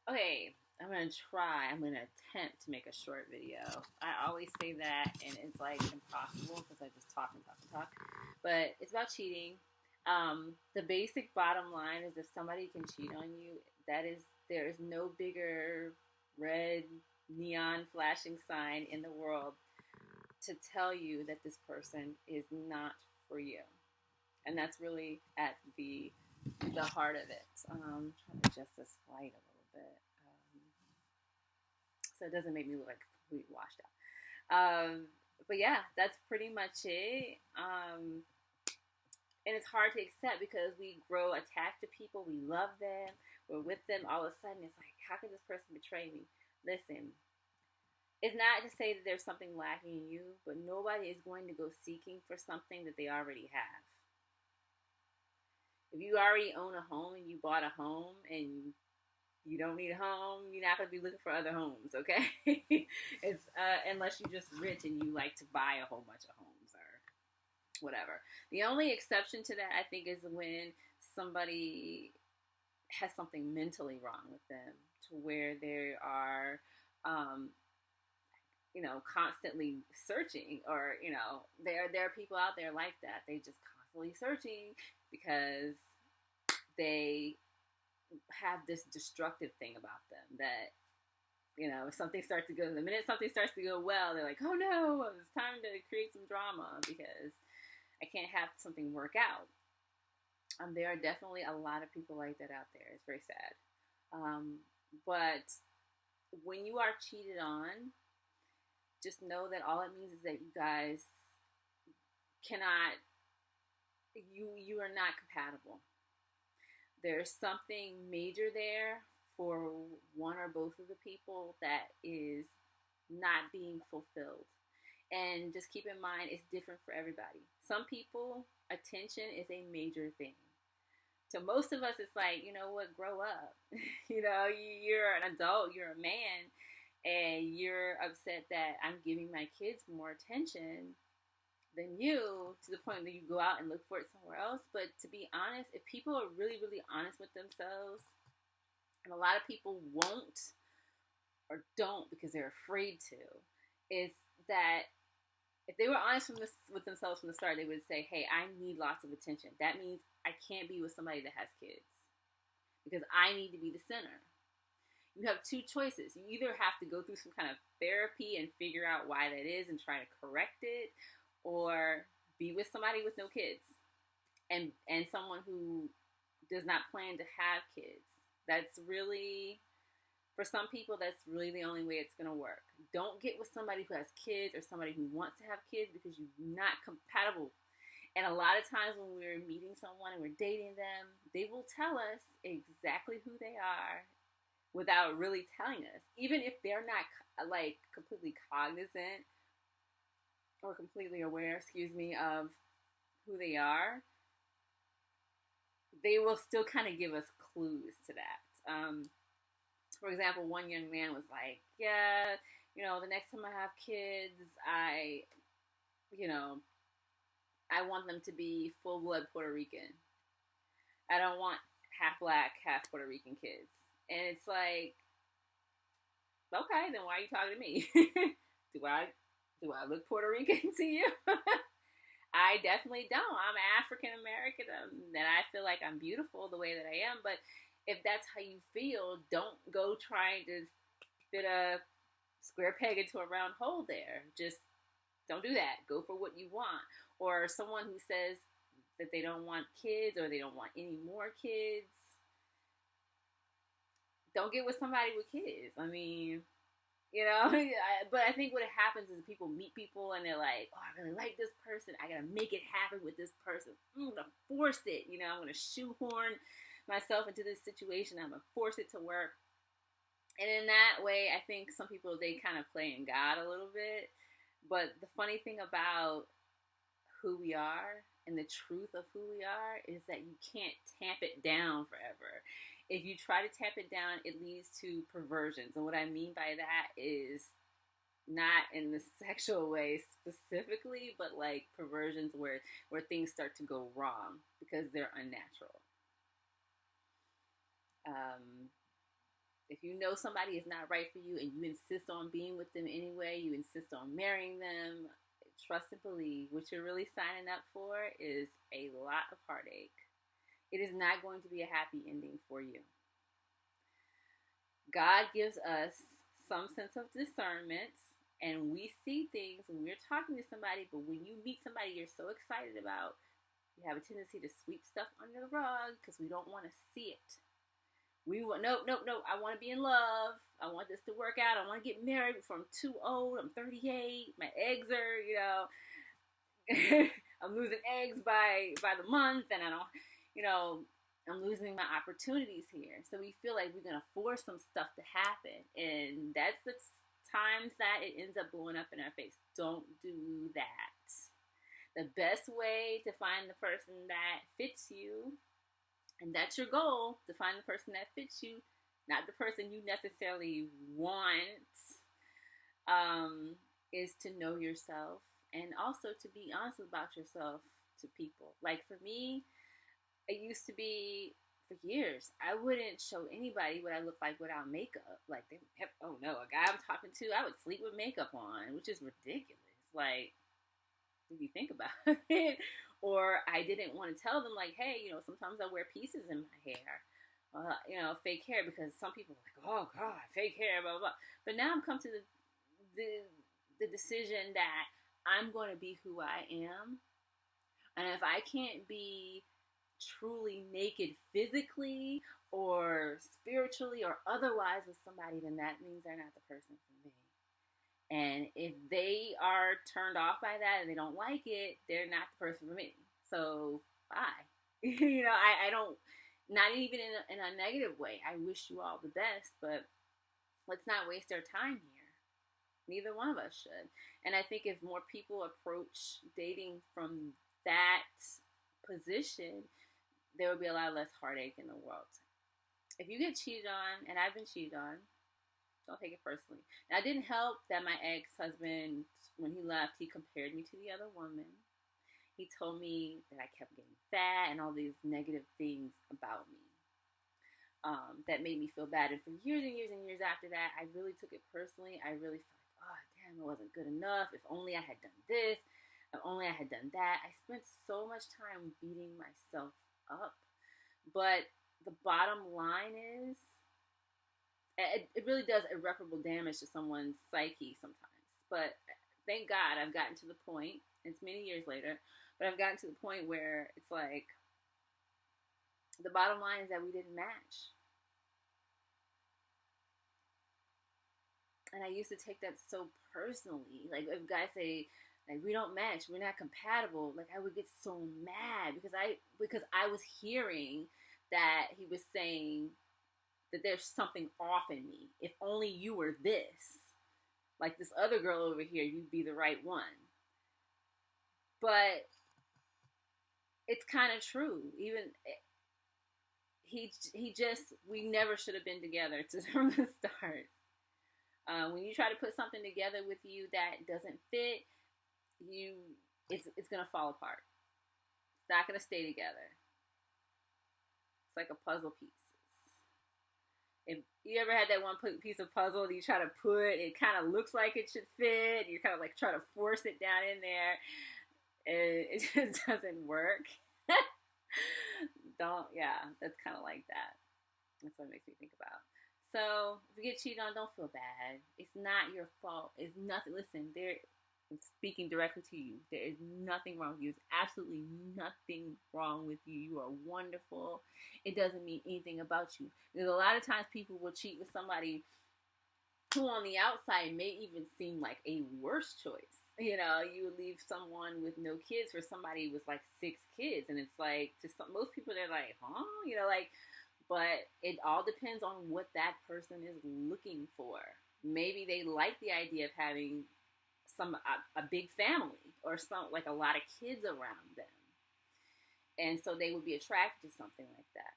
Okay, I'm gonna attempt to make a short video. I always say that, and it's like impossible because I just talk and talk and talk. But it's about cheating. The basic bottom line is if somebody can cheat on you, there is no bigger red neon flashing sign in the world to tell you that this person is not for you, and that's really at the heart of it. Trying to adjust this light a little bit. So it doesn't make me look like completely washed out. But yeah, that's pretty much it. And it's hard to accept because we grow attached to people, we love them, we're with them. All of a sudden, it's like, how could this person betray me? Listen, it's not to say that there's something lacking in you, but nobody is going to go seeking for something that they already have. If you already own a home and you bought a home and you don't need a home, you're not going to be looking for other homes, okay? It's unless you're just rich and you like to buy a whole bunch of homes or whatever. The only exception to that, I think, is when somebody has something mentally wrong with them to where they are, um, constantly searching, or there are people out there like that. They just constantly searching because they have this destructive thing about them that if something starts to go, the minute something starts to go well, they're like, oh no, it's time to create some drama because I can't have something work out. There are definitely a lot of people like that out there. It's very sad. But when you are cheated on, just know that all it means is that you guys cannot, you are not compatible. There's something major there for one or both of the people that is not being fulfilled. And just keep in mind, it's different for everybody. Some people, attention is a major thing. To most of us, it's like, you know what, grow up. You're an adult, you're a man, and you're upset that I'm giving my kids more attention than you, to the point that you go out and look for it somewhere else. But to be honest, if people are really, really honest with themselves, and a lot of people won't or don't because they're afraid to, is that if they were honest with themselves from the start, they would say, hey, I need lots of attention. That means I can't be with somebody that has kids because I need to be the center. You have two choices. You either have to go through some kind of therapy and figure out why that is and try to correct it, or be with somebody with no kids and someone who does not plan to have kids. That's really, for some people, that's really the only way it's going to work. Don't get with somebody who has kids or somebody who wants to have kids because you're not compatible. And a lot of times when we're meeting someone and we're dating them, they will tell us exactly who they are without really telling us. Even if they're not like completely cognizant or completely aware, of who they are, they will still kind of give us clues to that. For example, one young man was like, yeah, the next time I have kids, I want them to be full blood Puerto Rican. I don't want half black, half Puerto Rican kids. And it's like, okay, then why are you talking to me? do I look Puerto Rican to you? I definitely don't. I'm African American, and I feel like I'm beautiful the way that I am. But if that's how you feel, don't go trying to fit a square peg into a round hole there. Just don't do that. Go for what you want. Or someone who says that they don't want kids or they don't want any more kids, don't get with somebody with kids. I mean, but I think what happens is people meet people and they're like, oh, I really like this person. I gotta make it happen with this person. I'm gonna force it. I'm gonna shoehorn myself into this situation. I'm gonna force it to work. And in that way, I think some people, they kind of play in God a little bit. But the funny thing about who we are and the truth of who we are is that you can't tamp it down forever. If you try to tamp it down, it leads to perversions. And what I mean by that is not in the sexual way specifically, but like perversions where things start to go wrong because they're unnatural. If you know somebody is not right for you and you insist on being with them anyway, you insist on marrying them, trust and believe what you're really signing up for is a lot of heartache. It is not going to be a happy ending for you. God gives us some sense of discernment, and we see things when we're talking to somebody, but when you meet somebody you're so excited about, we have a tendency to sweep stuff under the rug because we don't want to see it. We want, nope, nope, nope. I want to be in love. I want this to work out. I want to get married before I'm too old. I'm 38. My eggs are, I'm losing eggs by the month, and I don't, I'm losing my opportunities here. So we feel like we're gonna force some stuff to happen, and that's the times that it ends up blowing up in our face. Don't do that. The best way to find the person that fits you, and that's your goal, to find the person that fits you, not the person you necessarily want, is to know yourself and also to be honest about yourself to people. Like for me, it used to be for years, I wouldn't show anybody what I look like without makeup. Like, oh no, a guy I'm talking to, I would sleep with makeup on, which is ridiculous. Like, if you think about it. Or I didn't want to tell them, like, hey, sometimes I wear pieces in my hair, fake hair, because some people are like, oh God, fake hair, blah, blah, blah. But now I've come to the decision that I'm going to be who I am. And if I can't be truly naked physically or spiritually or otherwise with somebody, then that means they're not the person for me. And if they are turned off by that and they don't like it, they're not the person for me. So bye. I don't, not even in a negative way. I wish you all the best, but let's not waste our time here. Neither one of us should. And I think if more people approach dating from that position, there would be a lot less heartache in the world. If you get cheated on, and I've been cheated on, don't take it personally. Now, it didn't help that my ex-husband, when he left, he compared me to the other woman. He told me that I kept getting fat and all these negative things about me. That made me feel bad. And for years and years and years after that, I really took it personally. I really felt like, oh, damn, it wasn't good enough. If only I had done this. If only I had done that. I spent so much time beating myself up. But the bottom line is, it really does irreparable damage to someone's psyche sometimes. But thank God I've gotten to the point, it's many years later, but I've gotten to the point where it's like, the bottom line is that we didn't match. And I used to take that so personally. Like, if guys say, like, we don't match, we're not compatible, like, I would get so mad because I was hearing that he was saying that there's something off in me. If only you were this, like this other girl over here, you'd be the right one. But it's kind of true. Even we never should have been together from the start. When you try to put something together with you that doesn't fit, it's gonna fall apart. It's not gonna stay together. It's like a puzzle piece. If you ever had that one piece of puzzle that you try to put, it kind of looks like it should fit. You kind of like try to force it down in there. It just doesn't work. That's kind of like that. That's what it makes me think about. So if you get cheated on, don't feel bad. It's not your fault. It's nothing. Listen, I'm speaking directly to you. There is nothing wrong with you. There's absolutely nothing wrong with you. You are wonderful. It doesn't mean anything about you. Because a lot of times people will cheat with somebody who on the outside may even seem like a worse choice. You would leave someone with no kids for somebody with like 6 kids. And it's like, most people, they're like, huh? But it all depends on what that person is looking for. Maybe they like the idea of having a big family or like a lot of kids around them, and so they would be attracted to something like that.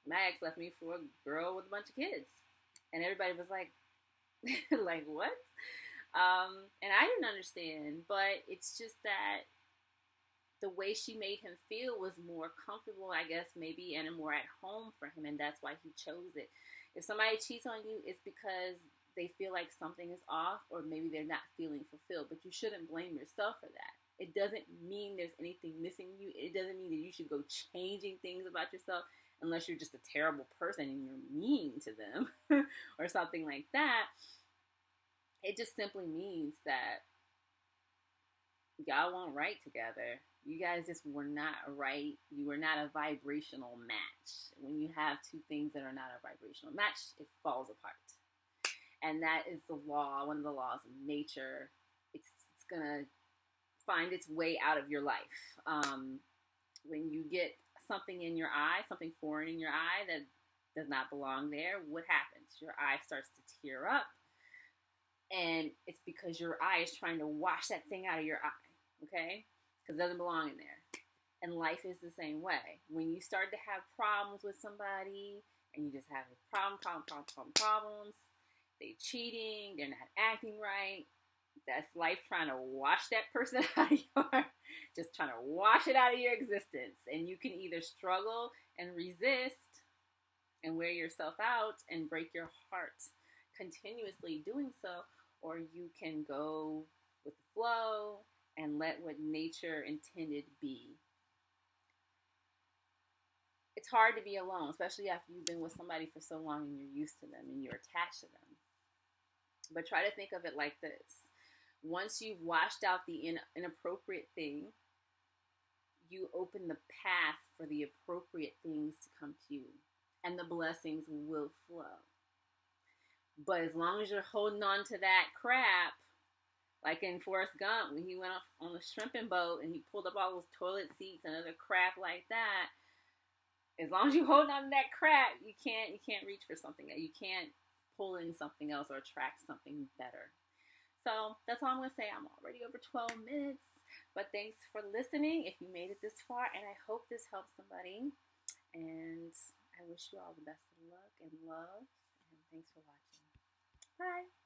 My ex left me for a girl with a bunch of kids, and everybody was like, like what? And I didn't understand, but it's just that the way she made him feel was more comfortable, I guess, maybe, and more at home for him, and that's why he chose it. If somebody cheats on you, it's because they feel like something is off, or maybe they're not feeling fulfilled, but you shouldn't blame yourself for that. It doesn't mean there's anything missing you. It doesn't mean that you should go changing things about yourself unless you're just a terrible person and you're mean to them or something like that. It just simply means that y'all weren't right together. You guys just were not right. You were not a vibrational match. When you have two things that are not a vibrational match, it falls apart. And that is the law, one of the laws of nature. It's going to find its way out of your life. When you get something in your eye, something foreign in your eye that does not belong there, what happens? Your eye starts to tear up. And it's because your eye is trying to wash that thing out of your eye. Okay? Because it doesn't belong in there. And life is the same way. When you start to have problems with somebody, and you just have problems, they cheating, they're not acting right, that's life trying to wash that person out of your, just trying to wash it out of your existence. And you can either struggle and resist and wear yourself out and break your heart continuously doing so, or you can go with the flow and let what nature intended be. It's hard to be alone, especially after you've been with somebody for so long and you're used to them and you're attached to them. But try to think of it like this. Once you've washed out the inappropriate thing, you open the path for the appropriate things to come to you. And the blessings will flow. But as long as you're holding on to that crap, like in Forrest Gump, when he went off on the shrimping boat and he pulled up all those toilet seats and other crap like that, as long as you hold on to that crap, you can't reach for something. You can't pull in something else or attract something better. So that's all I'm going to say. I'm already over 12 minutes. But thanks for listening if you made it this far. And I hope this helps somebody. And I wish you all the best of luck and love. And thanks for watching. Bye.